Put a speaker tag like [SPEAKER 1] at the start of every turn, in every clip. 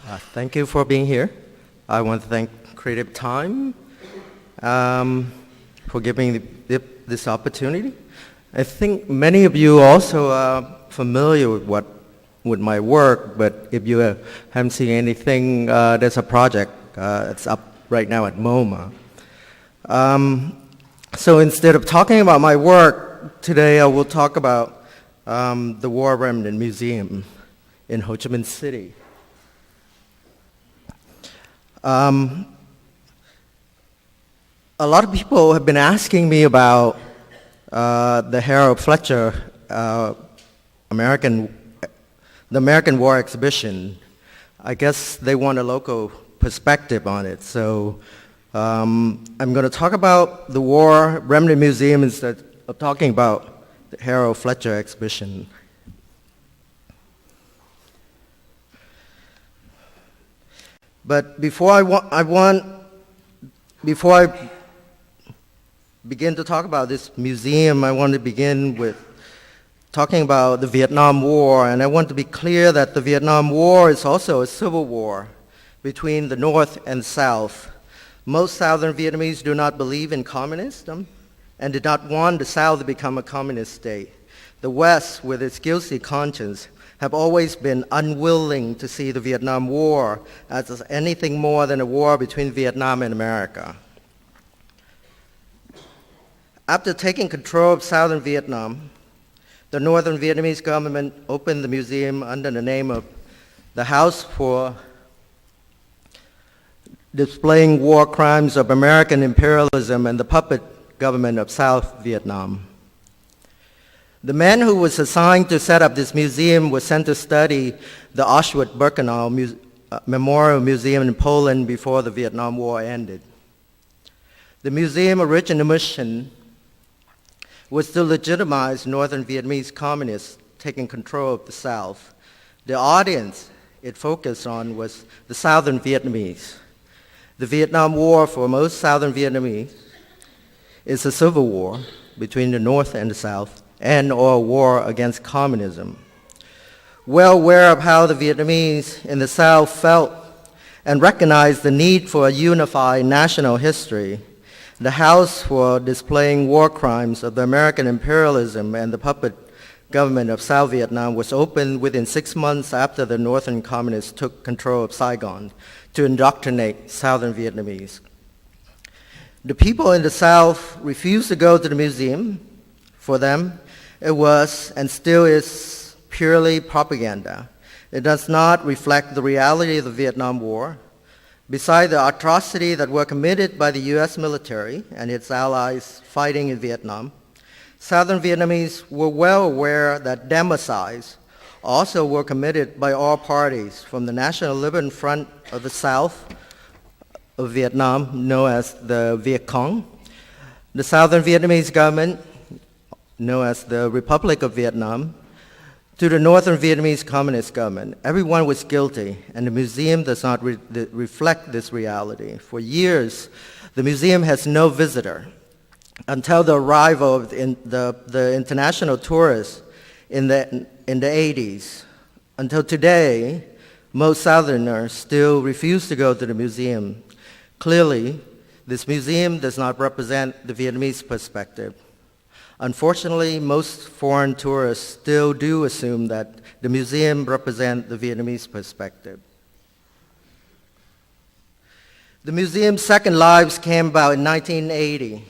[SPEAKER 1] Thank you for being here. I want to thank Creative Time for giving this opportunity. I think many of you also are familiar with my work, but if you haven't seen anything, there's a project that's up right now at MoMA. So instead of talking about my work, today I will talk about the War Remnant Museum in Ho Chi Minh City. A lot of people have been asking me about the Harold Fletcher the American War exhibition. I guess they want a local perspective on it. So I'm going to talk about the War Remnant Museum instead of talking about the Harold Fletcher exhibition. But before I begin to talk about this museum, I want to begin with talking about the Vietnam War, and I want to be clear that the Vietnam War is also a civil war between the North and South. Most Southern Vietnamese do not believe in communism and did not want the South to become a communist state. The West, with its guilty conscience, have always been unwilling to see the Vietnam War as anything more than a war between Vietnam and America. After taking control of southern Vietnam, the northern Vietnamese government opened the museum under the name of the House for Displaying War Crimes of American Imperialism and the Puppet Government of South Vietnam. The man who was assigned to set up this museum was sent to study the Auschwitz-Birkenau Memorial Museum in Poland before the Vietnam War ended. The museum's original mission was to legitimize northern Vietnamese communists taking control of the South. The audience it focused on was the southern Vietnamese. The Vietnam War for most southern Vietnamese is a civil war between the North and the South, and or a war against communism. Well aware of how the Vietnamese in the South felt and recognized the need for a unified national history, the House for Displaying War Crimes of the American Imperialism and the Puppet Government of South Vietnam was opened within 6 months after the Northern Communists took control of Saigon to indoctrinate Southern Vietnamese. The people in the South refused to go to the museum. For them, it was and still is purely propaganda. It does not reflect the reality of the Vietnam War. Besides the atrocity that were committed by the U.S. military and its allies fighting in Vietnam, Southern Vietnamese were well aware that democides also were committed by all parties, from the National Liberation Front of the South of Vietnam, known as the Viet Cong, the Southern Vietnamese government, known as the Republic of Vietnam, to the Northern Vietnamese Communist government. Everyone was guilty, and the museum does not reflect this reality. For years, the museum has no visitor until the arrival of the international tourists in the 80s. Until today, most Southerners still refuse to go to the museum. Clearly, this museum does not represent the Vietnamese perspective. Unfortunately, most foreign tourists still do assume that the museum represents the Vietnamese perspective. The museum's second lives came about in 1980.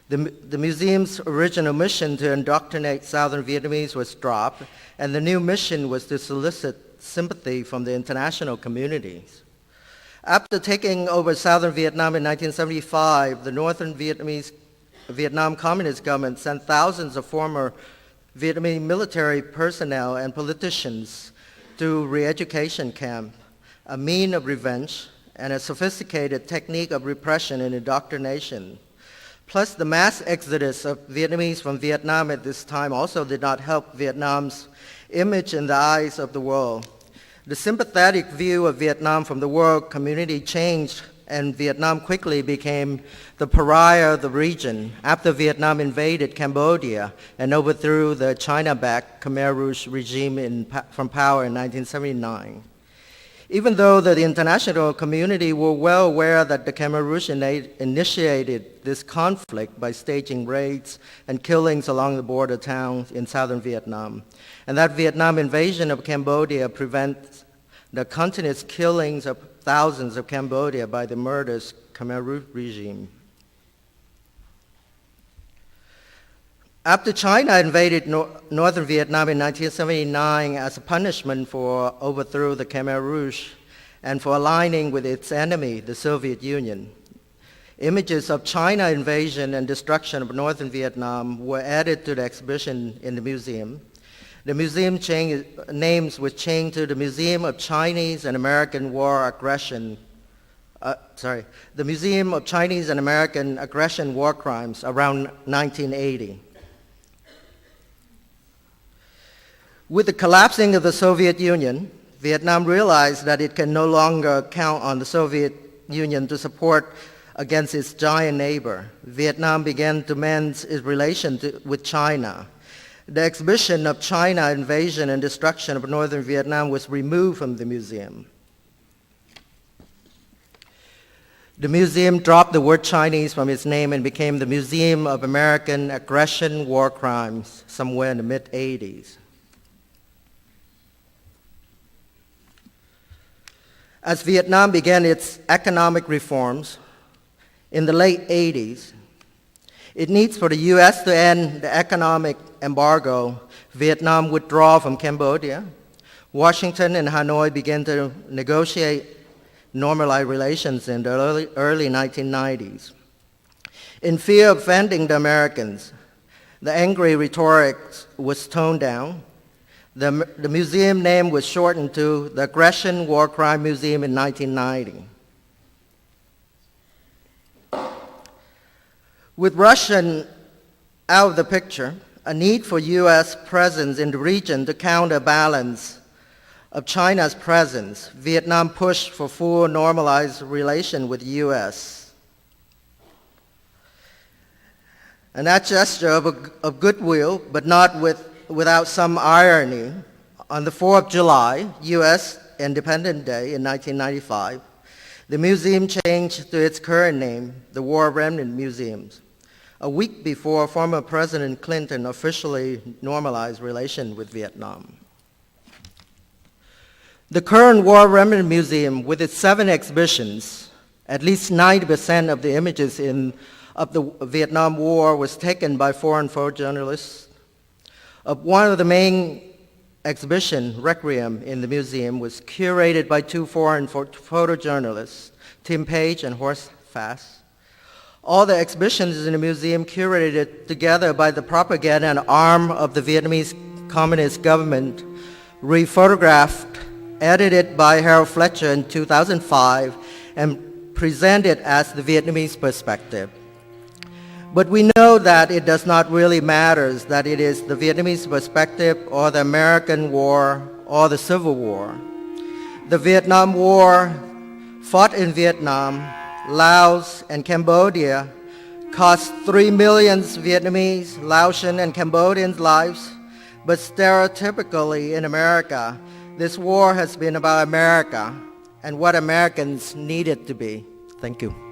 [SPEAKER 1] The museum's original mission to indoctrinate Southern Vietnamese was dropped, and the new mission was to solicit sympathy from the international communities. After taking over Southern Vietnam in 1975, the Northern Vietnam Communist government sent thousands of former Vietnamese military personnel and politicians to re-education camp, a mean of revenge and a sophisticated technique of repression and indoctrination. Plus, the mass exodus of Vietnamese from Vietnam at this time also did not help Vietnam's image in the eyes of the world. The sympathetic view of Vietnam from the world community changed, and Vietnam quickly became the pariah of the region after Vietnam invaded Cambodia and overthrew the China-backed Khmer Rouge regime from power in 1979. Even though the international community were well aware that the Khmer Rouge initiated this conflict by staging raids and killings along the border towns in southern Vietnam, and that Vietnam invasion of Cambodia prevents the continuous killings of thousands of Cambodia by the murderous Khmer Rouge regime. After China invaded northern Vietnam in 1979 as a punishment for overthrowing the Khmer Rouge and for aligning with its enemy, the Soviet Union, images of China invasion and destruction of northern Vietnam were added to the exhibition in the museum. The museum names were changed to the Museum of Chinese and American War Aggression. The Museum of Chinese and American Aggression War Crimes around 1980. With the collapsing of the Soviet Union, Vietnam realized that it can no longer count on the Soviet Union to support against its giant neighbor. Vietnam began to mend its relation with China. The exhibition of China invasion and destruction of northern Vietnam was removed from the museum. The museum dropped the word Chinese from its name and became the Museum of American Aggression War Crimes somewhere in the mid-'80s. As Vietnam began its economic reforms in the late 80s, it needs for the U.S. to end the economic embargo. Vietnam withdrew from Cambodia. Washington and Hanoi began to negotiate normalized relations in the early 1990s. In fear of offending the Americans, the angry rhetoric was toned down. The museum name was shortened to the Aggression War Crime Museum in 1990. With Russia out of the picture, a need for U.S. presence in the region to counterbalance of China's presence, Vietnam pushed for full normalized relation with the U.S. And that gesture of goodwill, but not without some irony, on the 4th of July, U.S. Independence Day in 1995, the museum changed to its current name, the War Remnant Museums, a week before former President Clinton officially normalized relations with Vietnam. The current War Remnant Museum, with its 7 exhibitions, at least 90% of the images of the Vietnam War was taken by foreign photojournalists. One of the main exhibition, Requiem, in the museum was curated by 2 foreign photojournalists, Tim Page and Horst Fass. All the exhibitions in the museum curated together by the propaganda arm of the Vietnamese Communist government, rephotographed, edited by Harold Fletcher in 2005, and presented as the Vietnamese perspective. But we know that it does not really matter that it is the Vietnamese perspective or the American War or the Civil War. The Vietnam War, fought in Vietnam, Laos, and Cambodia, cost 3 million Vietnamese, Laotian, and Cambodian lives, but stereotypically in America, this war has been about America and what Americans need it to be. Thank you.